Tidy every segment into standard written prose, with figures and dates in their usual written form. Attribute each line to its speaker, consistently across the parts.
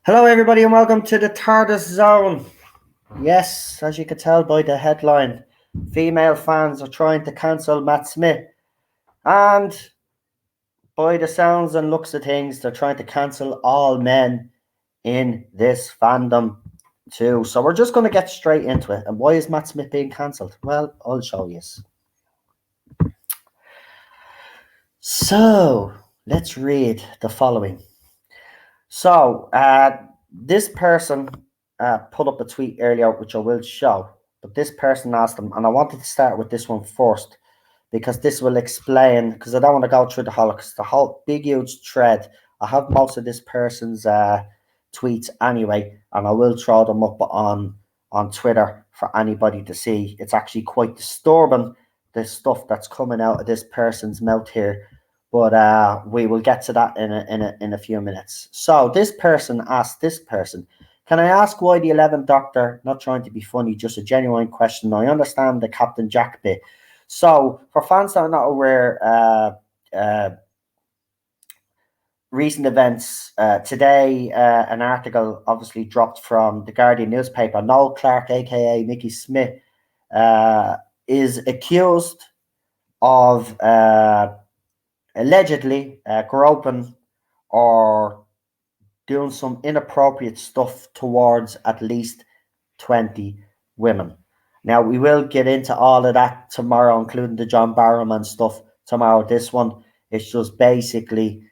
Speaker 1: Hello, everybody, and welcome to the TARDIS Zone. Yes, as you can tell by the headline, female fans are trying to cancel Matt Smith. And by the sounds and looks of things, they're trying to cancel all men in this fandom too. So we're just going to get straight into it. And why is Matt Smith being cancelled? Well, I'll show you. So let's read the following. So this person put up a tweet earlier, which I will show. But this person asked them, and I wanted to start with this one first, because this will explain, because I don't want to go through the whole big, huge thread. I have most of this person's tweets anyway, and I will throw them up on Twitter for anybody to see. It's actually quite disturbing, the stuff that's coming out of this person's mouth here. But we will get to that in a few minutes. So this person asked this person, can I ask why the 11th Doctor, not trying to be funny, just a genuine question. I understand the Captain Jack bit. So for fans that are not aware, recent events, today an article obviously dropped from the Guardian newspaper. Noel Clarke, aka Mickey Smith, is accused of allegedly groping or doing some inappropriate stuff towards at least 20 women. Now, we will get into all of that tomorrow, including the John Barrowman stuff tomorrow. This one is just basically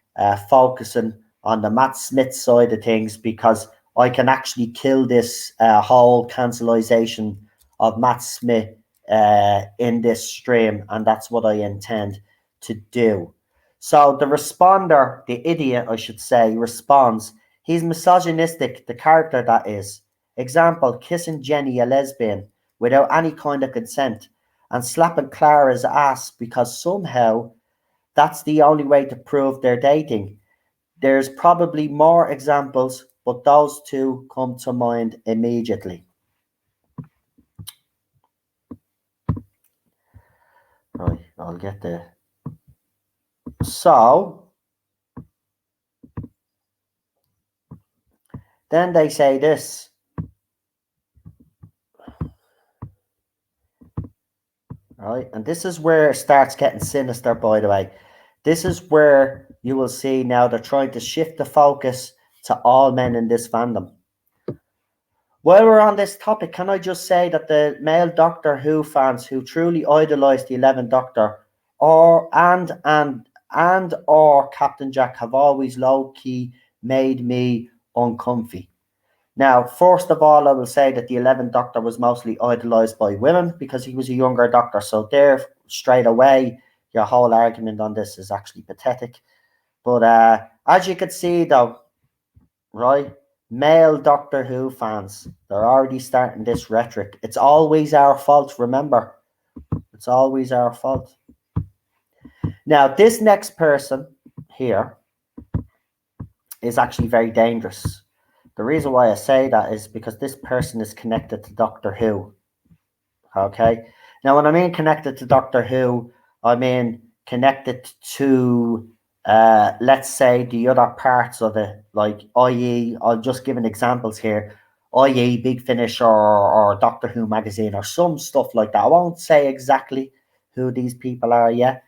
Speaker 1: focusing on the Matt Smith side of things, because I can actually kill this whole cancellation of Matt Smith in this stream, and that's what I intend to do. So the responder, the idiot, I should say, responds, he's misogynistic, the character that is. Example, kissing Jenny, a lesbian, without any kind of consent, and slapping Clara's ass because somehow that's the only way to prove they're dating. There's probably more examples, but those two come to mind immediately. Right, I'll get there. So then they say this. Right, and this is where it starts getting sinister, by the way. This is where you will see now they're trying to shift the focus to all men in this fandom. While we're on this topic, can I just say that the male Doctor Who fans who truly idolise the 11th Doctor or Captain Jack have always low-key made me uncomfy. Now, first of all, I will say that the 11th Doctor was mostly idolised by women because he was a younger Doctor. So there, straight away, your whole argument on this is actually pathetic. But as you can see, though, right, male Doctor Who fans, they're already starting this rhetoric. It's always our fault, remember. It's always our fault. Now, this next person here is actually very dangerous. The reason why I say that is because this person is connected to Doctor Who. Okay? Now, when I mean connected to Doctor Who, I mean connected to, let's say, the other parts of it, like, i.e., I'll just give an examples here, i.e., Big Finish or Doctor Who magazine or some stuff like that. I won't say exactly who these people are yet.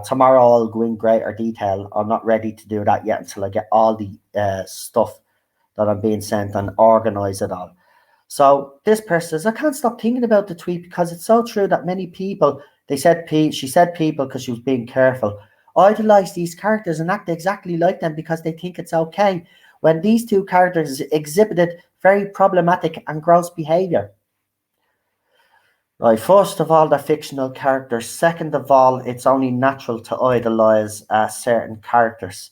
Speaker 1: Tomorrow I'll go in greater detail. I'm not ready to do that yet until I get all the stuff that I'm being sent and organize it all. So this person says, I can't stop thinking about the tweet because it's so true that many people, she said people because she was being careful, idolize these characters and act exactly like them because they think it's okay, when these two characters exhibited very problematic and gross behavior. Right, first of all, they're fictional characters. Second of all, it's only natural to idolize certain characters.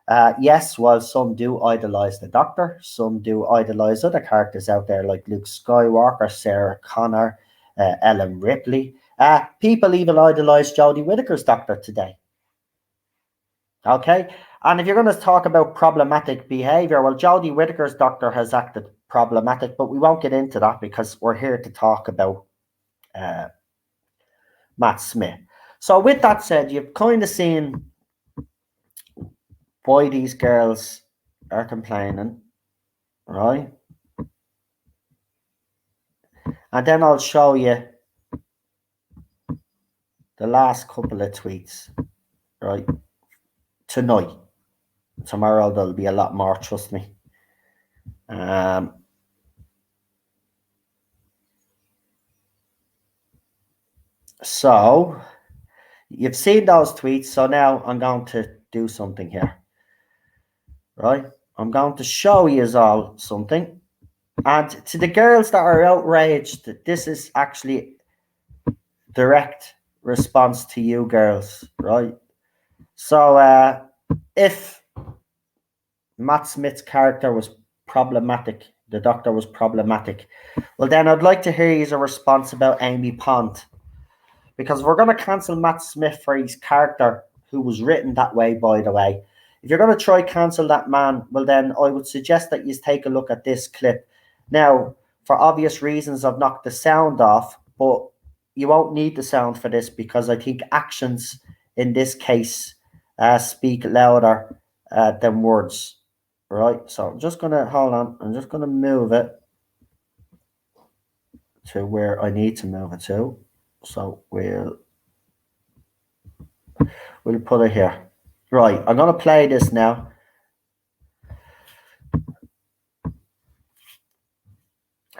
Speaker 1: Yes, while some do idolize the Doctor, some do idolize other characters out there like Luke Skywalker, Sarah Connor, Ellen Ripley. People even idolize Jodie Whittaker's Doctor today. Okay, and if you're going to talk about problematic behavior, well, Jodie Whittaker's Doctor has acted problematic, but we won't get into that because we're here to talk about uh, Matt Smith. So, with that said, you've kind of seen why these girls are complaining, right? And then I'll show you the last couple of tweets, right? Tonight. Tomorrow there'll be a lot more, trust me. So you've seen those tweets, so now I'm going to do something here. Right? I'm going to show you all something. And to the girls that are outraged, this is actually direct response to you girls, right? So if Matt Smith's character was problematic, the Doctor was problematic, well then I'd like to hear a response about Amy Pond. Because we're going to cancel Matt Smith for his character, who was written that way, by the way. If you're going to try cancel that man, well then I would suggest that you take a look at this clip. Now, for obvious reasons, I've knocked the sound off, but you won't need the sound for this because I think actions in this case speak louder than words. Right? So I'm just going to, hold on, I'm just going to move it to where I need to move it to. So we'll put it here. Right, I'm going to play this now.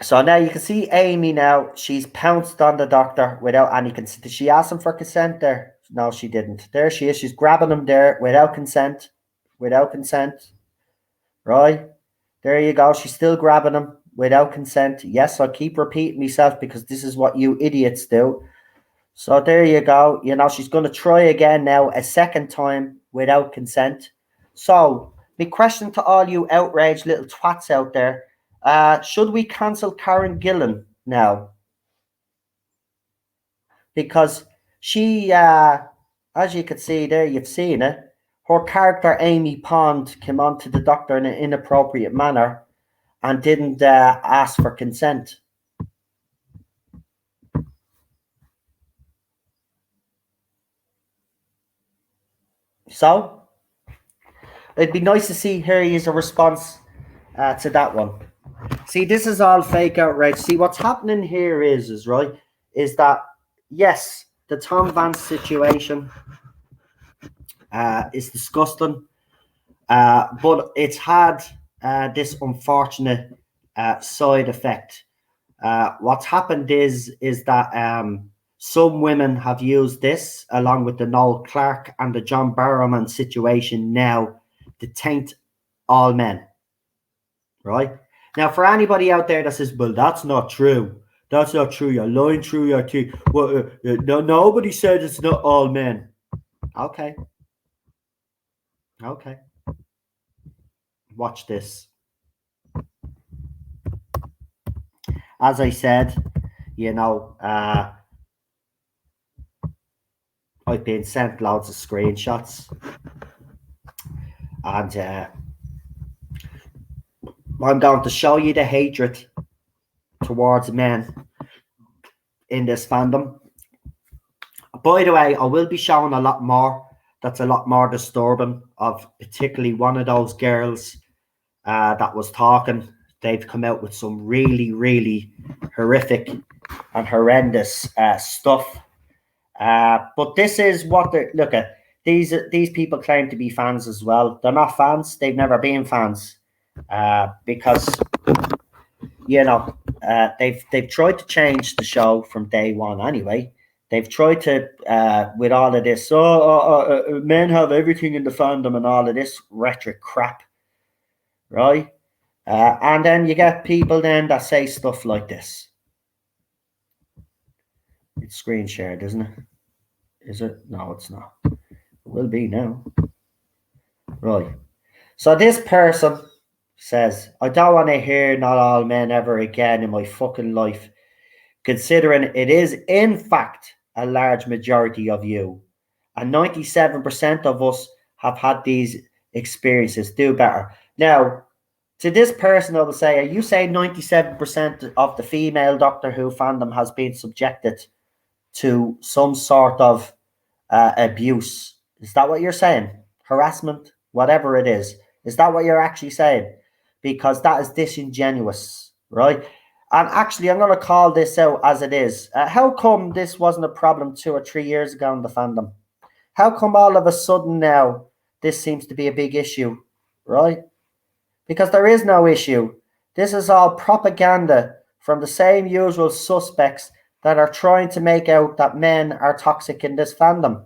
Speaker 1: So now you can see Amy now. She's pounced on the Doctor without any consent. Did she ask him for consent there? No, she didn't. There she is. She's grabbing him there without consent. Without consent. Right? There you go. She's still grabbing him without consent. Yes, I'll keep repeating myself because this is what you idiots do. So there you go. You know, she's going to try again now a second time without consent. So, my question to all you outraged little twats out there, should we cancel Karen Gillan now? Because she, as you can see there, you've seen it, her character Amy Pond came on to the Doctor in an inappropriate manner and didn't ask for consent. So, it'd be nice to see here is a response to that one. See, this is all fake outrage. See, what's happening here is that, yes, the Tom Vance situation is disgusting, but it's had this unfortunate side effect. What's happened is that some women have used this, along with the Noel Clarke and the John Barrowman situation now, to taint all men, right? Now, for anybody out there that says, well, that's not true. That's not true. You're lying through your teeth. Well, no, nobody said it's not all men. Okay. Okay. Watch this. As I said, you know, I've been sent loads of screenshots. And I'm going to show you the hatred towards men in this fandom. By the way, I will be showing a lot more that's a lot more disturbing, of particularly one of those girls that was talking. They've come out with some really, really horrific and horrendous stuff. But this is what they look at. These people claim to be fans as well. They're not fans. They've never been fans because you know they've tried to change the show from day one. Anyway, they've tried to with all of this. Men have everything in the fandom and all of this rhetoric crap, right? And then you get people then that say stuff like this. It's screen shared, isn't it? Is it? No, it's not. It will be now. Right. So this person says, I don't want to hear not all men ever again in my fucking life, considering it is in fact a large majority of you. And 97% of us have had these experiences. Do better. Now, to this person, I will say, are you saying 97% of the female Doctor Who fandom has been subjected to some sort of abuse? Is that what you're saying? Harassment, whatever it is. Is that what you're actually saying? Because that is disingenuous, right? And actually, I'm going to call this out as it is. How come this wasn't a problem 2 or 3 years ago in the fandom? How come all of a sudden now this seems to be a big issue, right? Because there is no issue. This is all propaganda from the same usual suspects that are trying to make out that men are toxic in this fandom.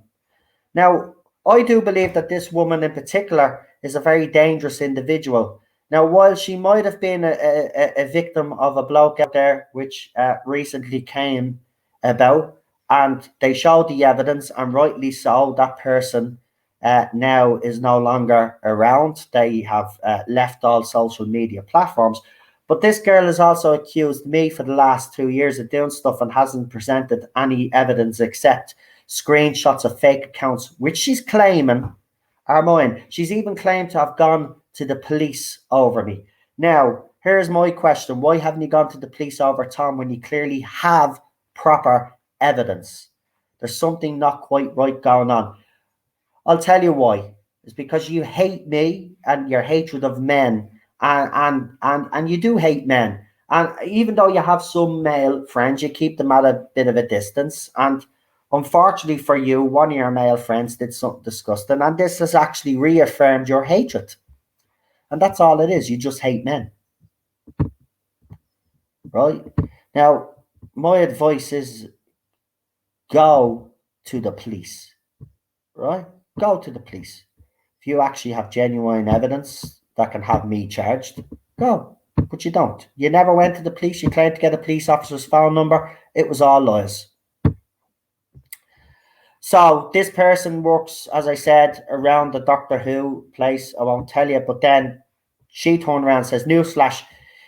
Speaker 1: Now, I do believe that this woman in particular is a very dangerous individual. Now, while she might have been a victim of a bloke out there, which recently came about, and they showed the evidence, and rightly so, that person now is no longer around. They have left all social media platforms. But this girl has also accused me for the last 2 years of doing stuff and hasn't presented any evidence except screenshots of fake accounts, which she's claiming are mine. She's even claimed to have gone to the police over me. Now, here's my question. Why haven't you gone to the police over Tom when you clearly have proper evidence? There's something not quite right going on. I'll tell you why. It's because you hate me and your hatred of men, and you do hate men. And even though you have some male friends, you keep them at a bit of a distance. And unfortunately for you, one of your male friends did something disgusting, and this has actually reaffirmed your hatred. And that's all it is. You just hate men, right? Now, my advice is go to the police, right? Go to the police. If you actually have genuine evidence that can have me charged, go. But you don't. You never went to the police. You claimed to get a police officer's phone number. It was all lies. So this person works, as I said, around the Doctor Who place. I won't tell you, but then she turned around and says, newsflash,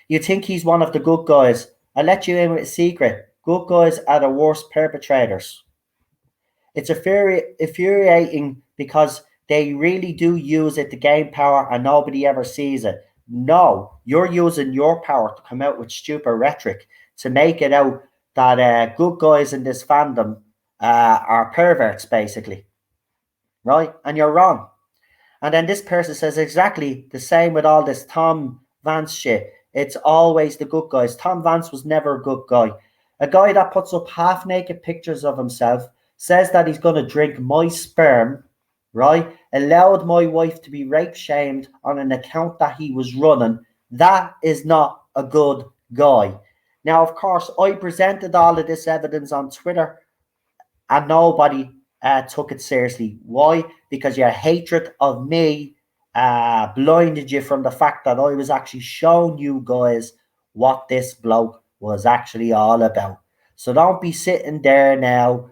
Speaker 1: you think he's one of the good guys. I let you in with a secret. Good guys are the worst perpetrators. It's infuriating because they really do use it to gain power and nobody ever sees it. No, you're using your power to come out with stupid rhetoric to make it out that good guys in this fandom are perverts, basically. Right? And you're wrong. And then this person says exactly the same with all this Tom Vance shit. It's always the good guys. Tom Vance was never a good guy. A guy that puts up half naked pictures of himself, says that he's going to drink my sperm, right? Allowed my wife to be rape shamed on an account that he was running. That is not a good guy. Now, of course, I presented all of this evidence on Twitter and nobody took it seriously. Why? Because your hatred of me blinded you from the fact that I was actually showing you guys what this bloke was actually all about. So don't be sitting there now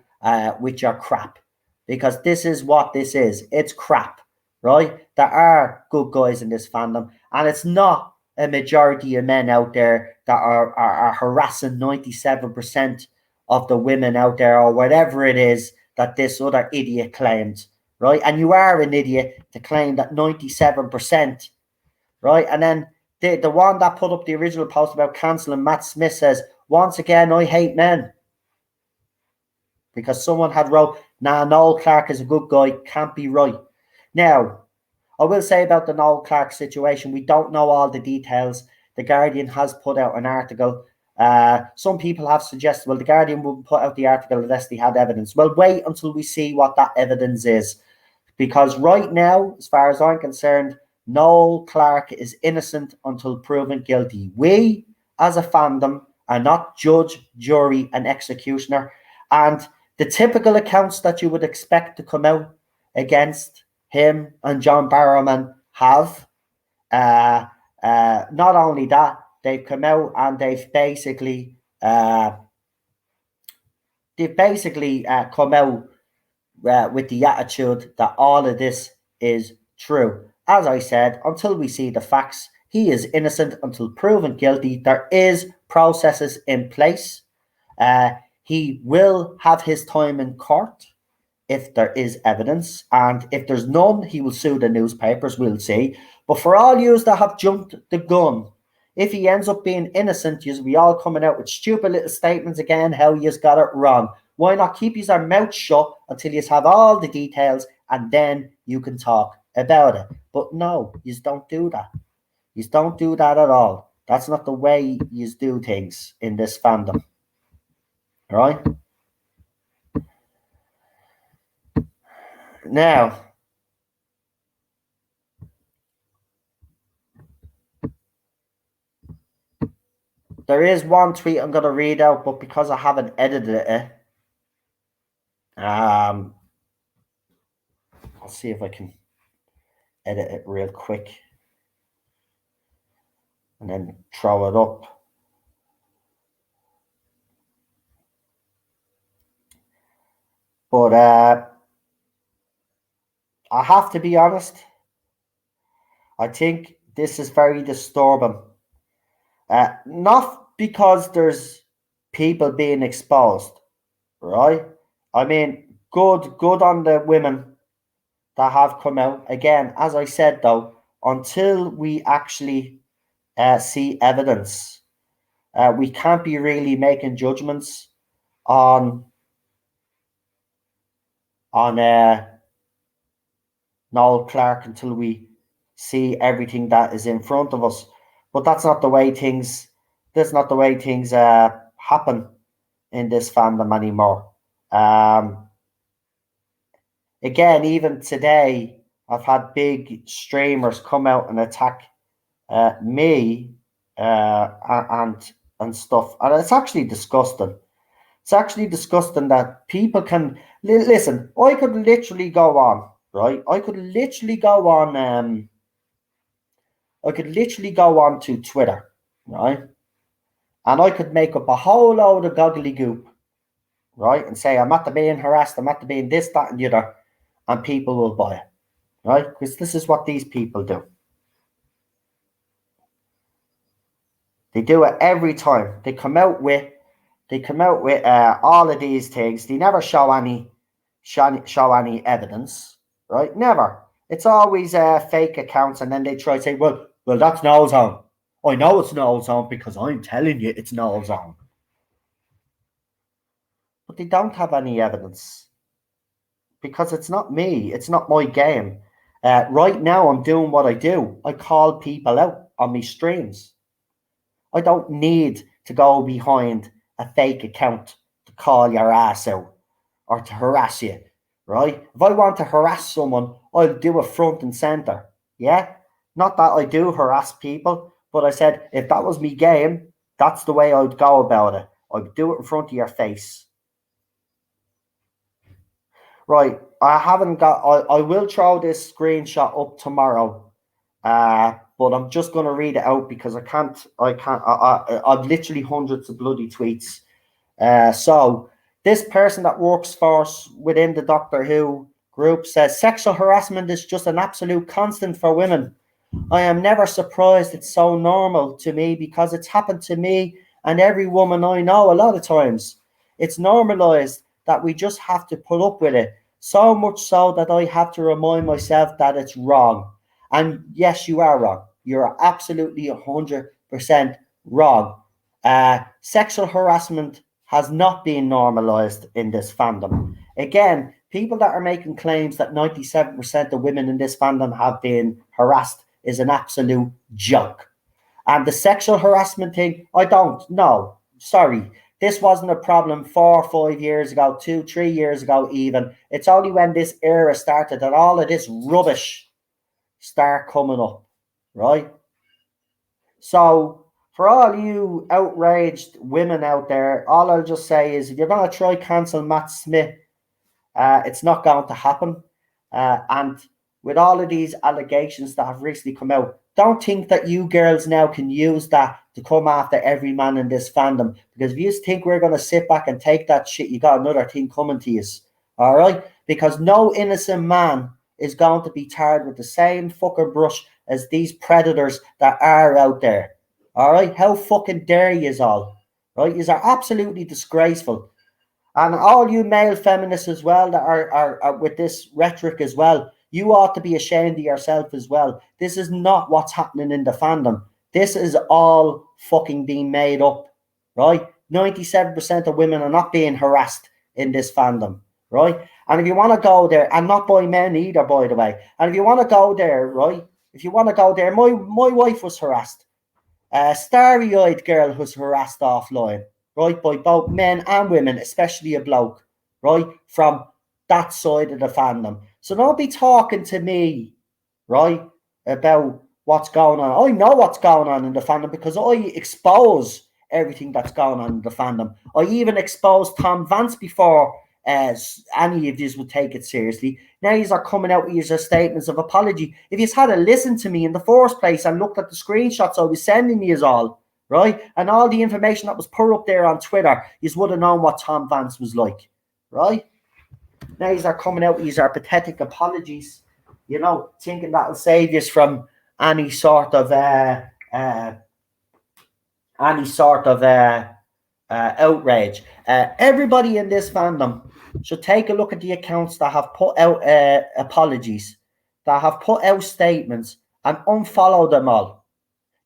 Speaker 1: with your crap, because this is what this is. It's crap, right? There are good guys in this fandom, and it's not a majority of men out there that are harassing 97% of the women out there, or whatever it is that this other idiot claimed, right? And you are an idiot to claim that 97%, right? And then the one that put up the original post about cancelling Matt Smith says, once again, I hate men. Because someone had wrote, nah, Noel Clarke is a good guy, can't be right. Now, I will say about the Noel Clarke situation, we don't know all the details. The Guardian has put out an article. Some people have suggested, well, the Guardian wouldn't put out the article unless they had evidence. Well, wait until we see what that evidence is. Because right now, as far as I'm concerned, Noel Clarke is innocent until proven guilty. We, as a fandom, are not judge, jury, and executioner. And the typical accounts that you would expect to come out against him and John Barrowman have. Not only that, they've come out and they've basically come out with the attitude that all of this is true. as I said, until we see the facts, he is innocent until proven guilty. There is processes in place. Uh, he will have his time in court if there is evidence, and if there's none, he will sue the newspapers. We'll see. But for all yous that have jumped the gun, if he ends up being innocent, yous be all coming out with stupid little statements again, how yous got it wrong. Why not keep yous mouth shut until yous have all the details, and then you can talk about it? But no, yous don't do that. Yous don't do that at all. That's not the way yous do things in this fandom. Right? Now, there is one tweet I'm going to read out, but because I haven't edited it, I'll see if I can edit it real quick and then throw it up. But I have to be honest, I think this is very disturbing. Not because there's people being exposed, right? I mean, good on the women that have come out. Again, as I said though, until we actually see evidence, we can't be really making judgments on Noel Clark until we see everything that is in front of us. But that's not the way things. That's not the way things happen in this fandom anymore. Again, even today, I've had big streamers come out and attack me and stuff, and it's actually disgusting. It's actually disgusting that people can listen. I could literally go on, right? I could literally go on. I could literally go on to Twitter, right? And I could make up a whole load of goggly goop, right? And say I'm at the being harassed, I'm at the being this, that, and the other, and people will buy it, right? Because this is what these people do. They do it every time. They come out with all of these things. They never show any evidence, right? Never. It's always fake accounts, and then they try to say, well, that's Noel's own. I know it's Noel's own because I'm telling you it's Noel's own. But they don't have any evidence because it's not me. It's not my game. Right now, I'm doing what I do. I call people out on my streams. I don't need to go behind a fake account to call your ass out or to harass you, right? If I want to harass someone, I'll do it front and center, yeah? Not that I do harass people, but I said if that was me game, that's the way I'd go about it. I'd do it in front of your face. Right, I will throw this screenshot up tomorrow, but I'm just going to read it out because I've literally hundreds of bloody tweets. So this person that works for us within the Doctor Who group says sexual harassment is just an absolute constant for women. I am never surprised. It's so normal to me because it's happened to me and every woman I know a lot of times. It's normalized that we just have to put up with it. So much so that I have to remind myself that it's wrong. And yes, you are wrong. You're absolutely 100% wrong. Sexual harassment has not been normalized in this fandom. Again, people that are making claims that 97% of women in this fandom have been harassed is an absolute joke. And the sexual harassment thing, I don't know. Sorry. This wasn't a problem 4 or 5 years ago, 2, 3 years ago even. It's only when this era started that all of this rubbish start coming up, right? So for all you outraged women out there, all I'll just say is if you're going to try cancel Matt Smith, it's not going to happen. And with all of these allegations that have recently come out, don't think that you girls now can use that to come after every man in this fandom. Because if you think we're going to sit back and take that shit, you got another thing coming to you. All right? Because no innocent man is going to be tarred with the same fucking brush as these predators that are out there. All right? How fucking dare you all? Right? You are absolutely disgraceful. And all you male feminists as well that are with this rhetoric as well, you ought to be ashamed of yourself as well. This is not what's happening in the fandom. This is all fucking being made up, right? 97% of women are not being harassed in this fandom, right? And if you want to go there, and not by men either, by the way, and if you want to go there, right? If you want to go there, my wife was harassed. A starry-eyed girl was harassed offline, right, by both men and women, especially a bloke, right, from that side of the fandom. So don't be talking to me, right, about what's going on. I know what's going on in the fandom because I expose everything that's going on in the fandom. I even exposed Tom Vance before any of you would take it seriously. Now you are coming out with your statements of apology. If you had to listen to me in the first place and looked at the screenshots I was sending you all, right, and all the information that was put up there on Twitter, you would have known what Tom Vance was like, right? Now you are coming out with your pathetic apologies, you know, thinking that'll save you from any sort of outrage. Everybody in this fandom should take a look at the accounts that have put out apologies, that have put out statements, and unfollow them all.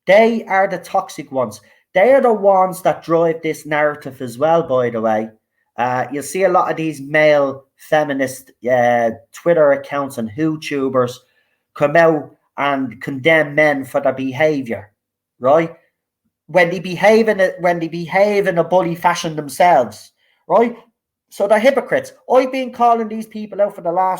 Speaker 1: They are the toxic ones. They are the ones that drive this narrative as well, by the way. You'll see a lot of these male feminist Twitter accounts and YouTubers come out and condemn men for their behavior, right? When they behave in a bully fashion themselves, right? So they're hypocrites. I've been calling these people out for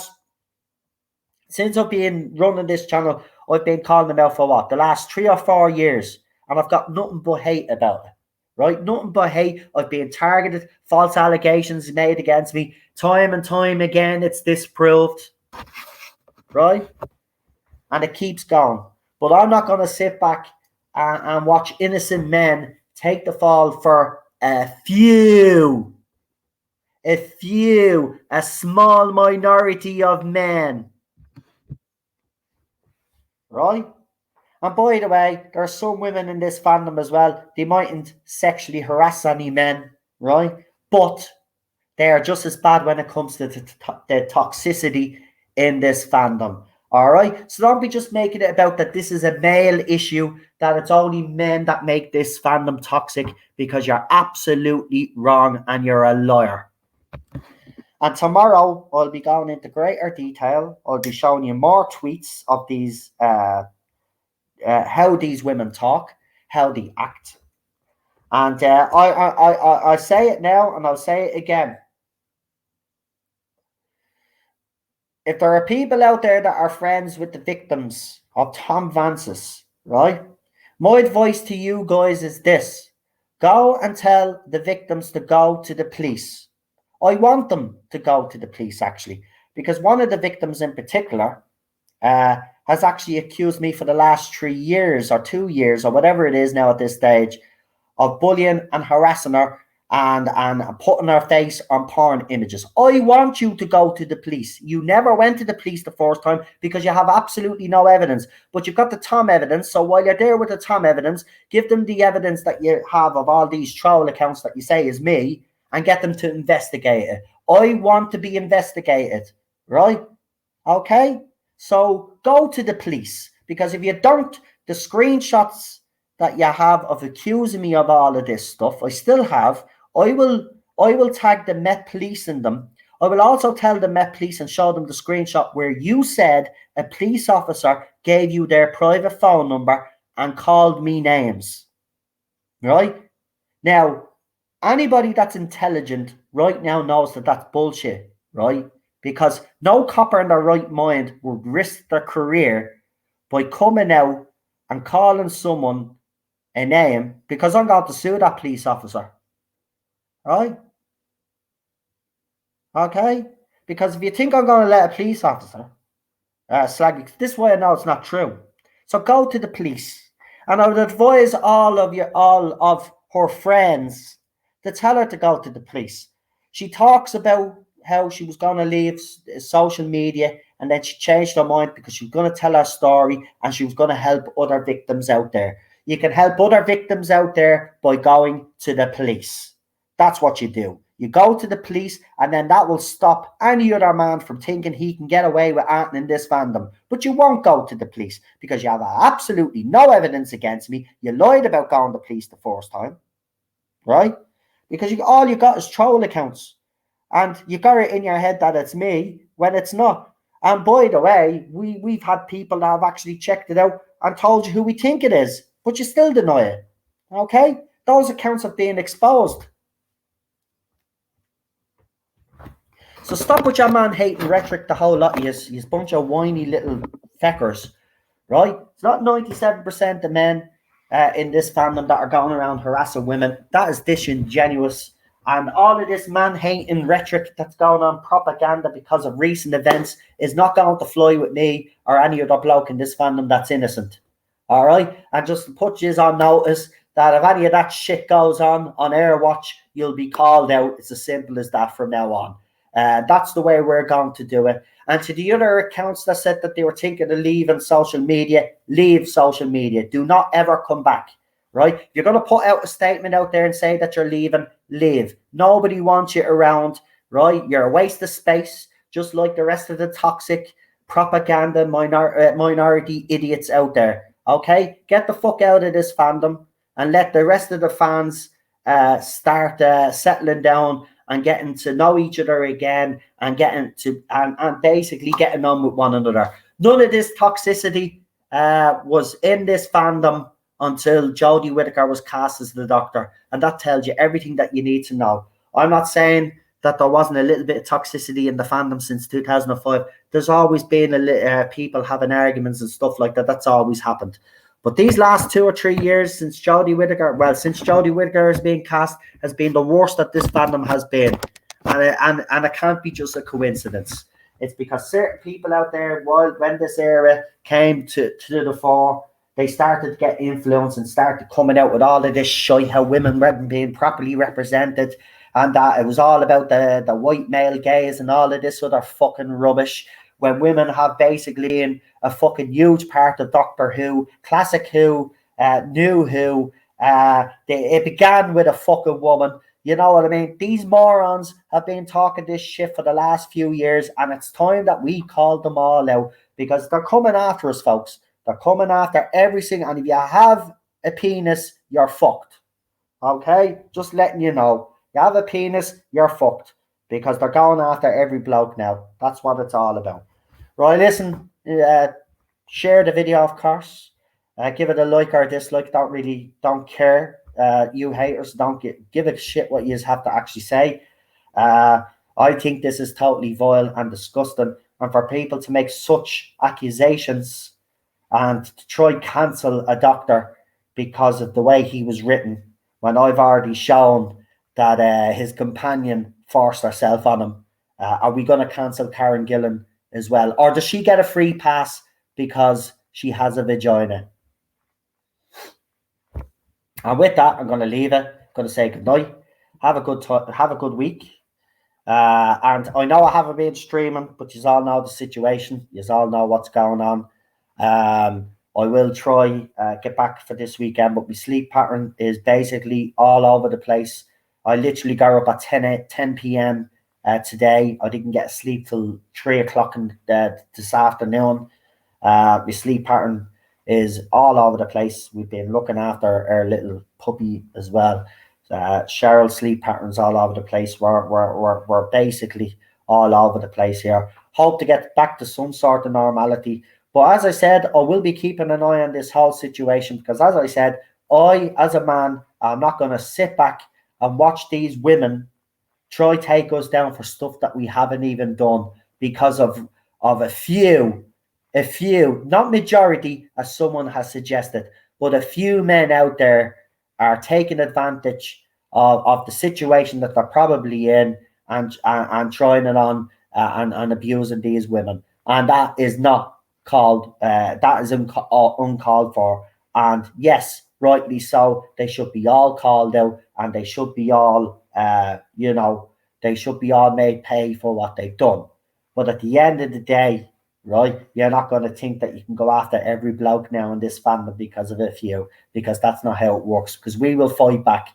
Speaker 1: since I've been running this channel, I've been calling them out for what? The last 3 or 4 years. And I've got nothing but hate about it, right? Nothing but hate. I've been targeted, false allegations made against me, time and time again. It's disproved, right? And it keeps going. But I'm not going to sit back and watch innocent men take the fall for a small minority of men, right? And by the way, there are some women in this fandom as well. They mightn't sexually harass any men, right? But they are just as bad when it comes to the toxicity in this fandom. All right. So don't be just making it about that this is a male issue, that it's only men that make this fandom toxic, because you're absolutely wrong and you're a liar. And tomorrow I'll be going into greater detail. I'll be showing you more tweets of these, how these women talk, how they act. And I say it now and I'll say it again. If there are people out there that are friends with the victims of Tom Vance's, right? My advice to you guys is this. Go and tell the victims to go to the police. I want them to go to the police, actually, because one of the victims in particular has actually accused me for the last 3 years or 2 years or whatever it is now at this stage of bullying and harassing her and putting her face on porn images. I want you to go to the police. You never went to the police the first time because you have absolutely no evidence. But you've got the Tom evidence. So while you're there with the Tom evidence, give them the evidence that you have of all these troll accounts that you say is me and get them to investigate it. I want to be investigated, right? Okay? So go to the police, because if you don't, the screenshots that you have of accusing me of all of this stuff, I still have. I will tag the Met Police in them. I will also tell the Met Police and show them the screenshot where you said a police officer gave you their private phone number and called me names. Right? Now, anybody that's intelligent right now knows that that's bullshit, right? Because no copper in their right mind would risk their career by coming out and calling someone a name, because I'm going to sue that police officer. Right? Okay? Because if you think I'm going to let a police officer slag you, this way I know it's not true. So go to the police. And I would advise all of her friends to tell her to go to the police. She talks about how she was going to leave social media and then she changed her mind because she was going to tell her story and she was going to help other victims out there. You can help other victims out there by going to the police. That's what you do. You go to the police, and then that will stop any other man from thinking he can get away with acting in this fandom. But you won't go to the police because you have absolutely no evidence against me. You lied about going to the police the first time, right? Because all you got is troll accounts, and you got it in your head that it's me when it's not. And by the way, we've had people that have actually checked it out and told you who we think it is, but you still deny it. Okay? Those accounts have been exposed. So stop with your man-hating rhetoric, the whole lot of you bunch of whiny little feckers, right? It's not 97% of men in this fandom that are going around harassing women. That is disingenuous. And all of this man-hating rhetoric that's going on, propaganda because of recent events, is not going to fly with me or any other bloke in this fandom that's innocent. All right? And just to put you on notice that if any of that shit goes on Airwatch, you'll be called out. It's as simple as that from now on. That's the way we're going to do it. And to the other accounts that said that they were thinking of leaving social media, leave social media. Do not ever come back, right? If you're going to put out a statement out there and say that you're leaving, leave. Nobody wants you around, right? You're a waste of space, just like the rest of the toxic propaganda minority idiots out there, okay? Get the fuck out of this fandom and let the rest of the fans start settling down and getting to know each other again and getting to and basically getting on with one another. None of this toxicity was in this fandom until Jodie Whittaker was cast as the Doctor, and that tells you everything that you need to know. I'm not saying that there wasn't a little bit of toxicity in the fandom since 2005. There's always been people having arguments and stuff like that. That's always happened. But these last 2 or 3 years since Jodie Whittaker has been cast, has been the worst that this fandom has been. And it can't be just a coincidence. It's because certain people out there, when this era came to the fore, they started to get influence and started coming out with all of this shit, how women weren't being properly represented, and that it was all about the white male gaze and all of this other fucking rubbish, when women have basically been a fucking huge part of Doctor Who, Classic Who, New Who. It began with a fucking woman. You know what I mean? These morons have been talking this shit for the last few years, and it's time that we called them all out, because they're coming after us, folks. They're coming after every single, and if you have a penis, you're fucked. Okay? Just letting you know. You have a penis, you're fucked, because they're going after every bloke now. That's what it's all about. Right, listen, share the video, of course. Give it a like or a dislike. Don't care. You haters, don't give a shit what you have to actually say. I think this is totally vile and disgusting. And for people to make such accusations and to try cancel a doctor because of the way he was written, when I've already shown that his companion forced herself on him. Are we going to cancel Karen Gillan as well? Or does she get a free pass because she has a vagina? And with that, I'm going to leave it. I'm going to say goodnight. Have a good week. And I know I haven't been streaming, but you all know the situation. You all know what's going on. I will try get back for this weekend, but my sleep pattern is basically all over the place. I literally got up at 10 p.m. Today. I didn't get sleep till 3 o'clock this afternoon. My sleep pattern is all over the place. We've been looking after our little puppy as well. Cheryl's sleep patterns all over the place. We're basically all over the place here. Hope to get back to some sort of normality. But as I said, I will be keeping an eye on this whole situation, because as I said, I, as a man, I'm not going to sit back and watch these women try take us down for stuff that we haven't even done because of a few, not majority, as someone has suggested, but a few men out there are taking advantage of the situation that they're probably in and trying it on and abusing these women. And that is not called, that is uncalled for. And yes, rightly so, they should be all called out, and they should be all, they should be all made pay for what they've done. But at the end of the day, right? You're not going to think that you can go after every bloke now in this fandom because of a few, because that's not how it works. Because we will fight back.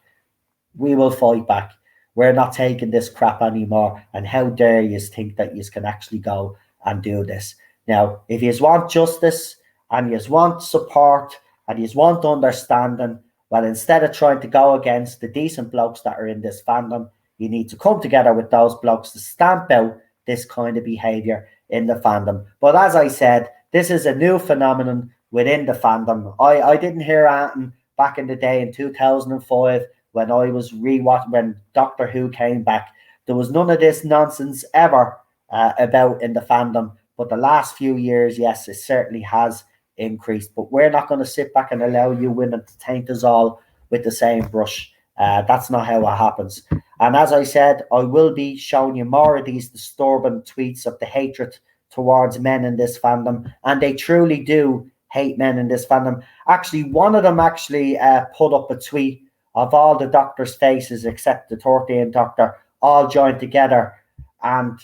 Speaker 1: We will fight back. We're not taking this crap anymore. And how dare you think that you can actually go and do this? Now, if you want justice and you want support and you want understanding, well, instead of trying to go against the decent blokes that are in this fandom, you need to come together with those blokes to stamp out this kind of behavior in the fandom. But as I said, this is a new phenomenon within the fandom. I didn't hear anything back in the day in 2005 when I was rewatching, when Doctor Who came back. There was none of this nonsense ever about in the fandom. But the last few years, yes, it certainly has increased. But we're not going to sit back and allow you women to taint us all with the same brush. That's not how it happens. And as I said, I will be showing you more of these disturbing tweets of the hatred towards men in this fandom. And they truly do hate men in this fandom. Actually, one of them actually put up a tweet of all the Doctor's faces except the 13th Doctor all joined together. And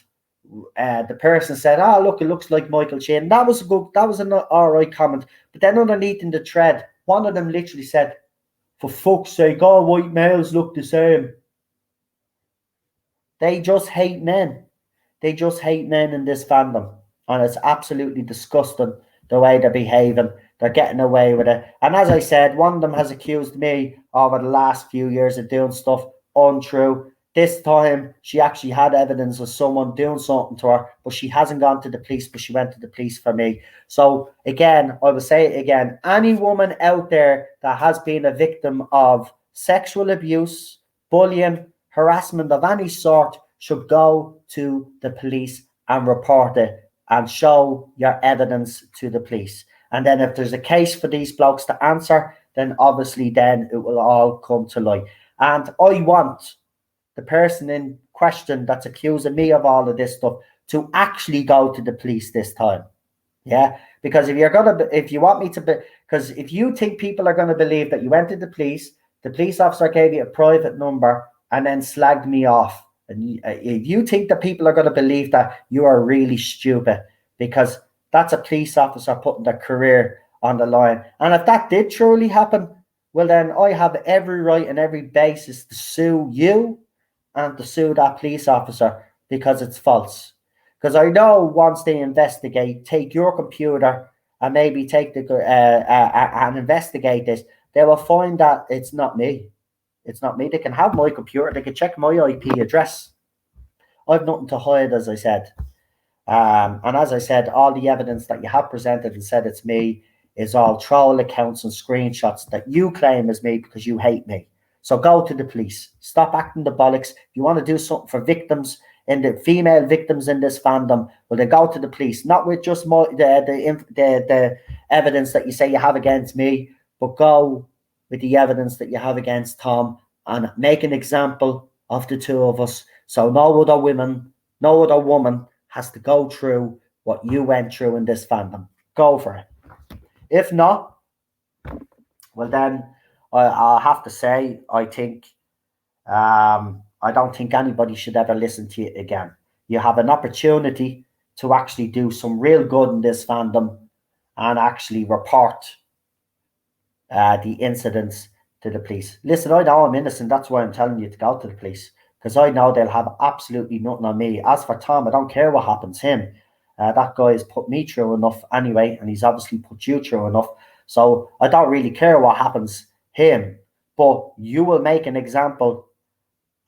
Speaker 1: the person said, "Oh, look, it looks like Michael Sheen." That was an all right comment. But then underneath in the thread, one of them literally said, "For fuck's sake, all white males look the same." They just hate men. They just hate men in this fandom. And it's absolutely disgusting the way they're behaving. They're getting away with it. And as I said, one of them has accused me over the last few years of doing stuff untrue. This time, she actually had evidence of someone doing something to her, but she hasn't gone to the police, but she went to the police for me. So again, I will say it again, any woman out there that has been a victim of sexual abuse, bullying, harassment of any sort should go to the police and report it and show your evidence to the police. And then if there's a case for these blokes to answer, then obviously then it will all come to light. And I want the person in question that's accusing me of all of this stuff to actually go to the police this time. Yeah, because if you want me to be, because if you think people are going to believe that you went to the police officer gave you a private number and then slagged me off, and if you think that people are going to believe that, you are really stupid, because that's a police officer putting their career on the line. And if that did truly happen, well, then I have every right and every basis to sue you and to sue that police officer, because it's false. Because I know once they investigate, take your computer and maybe take and investigate this, they will find that it's not me. It's not me. They can have my computer. They can check my IP address. I've nothing to hide, as I said. And as I said, all the evidence that you have presented and said it's me is all troll accounts and screenshots that you claim is me because you hate me. So go to the police. Stop acting the bollocks. If you want to do something for victims, in the female victims in this fandom, well, they go to the police, not with just the evidence that you say you have against me, but go with the evidence that you have against Tom and make an example of the two of us. So no other woman has to go through what you went through in this fandom. Go for it. If not, well then I'll have to say I think I don't think anybody should ever listen to you again. You have an opportunity to actually do some real good in this fandom and actually report the incidents to the police. Listen, I know I'm innocent. That's why I'm telling you to go to the police, because I know they'll have absolutely nothing on me. As for Tom, I don't care what happens to him. That guy has put me through enough anyway, and he's obviously put you through enough. So I don't really care what happens him. But you will make an example,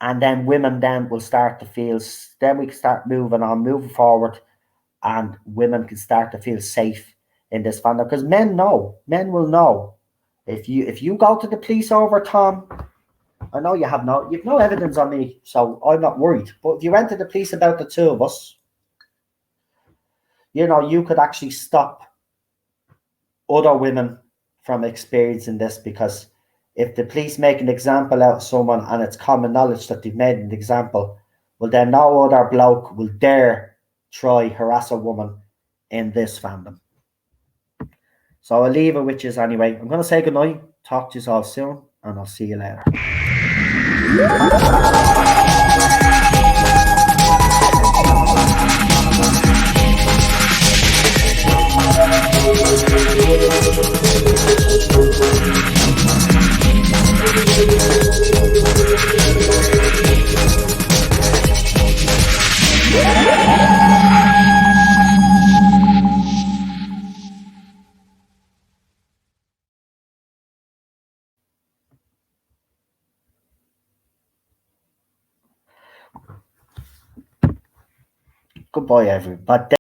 Speaker 1: and then women then will start to feel, then we can start moving forward, and women can start to feel safe in this fandom. Because men will know. If you go to the police over Tom, I know you've no evidence on me, so I'm not worried. But if you went to the police about the two of us, you could actually stop other women from experiencing this, because if the police make an example out of someone and it's common knowledge that they've made an example, well, then no other bloke will dare try harass a woman in this fandom. So I'll leave it with you anyway. I'm going to say goodnight. Talk to you all soon, and I'll see you later. Goodbye, everybody.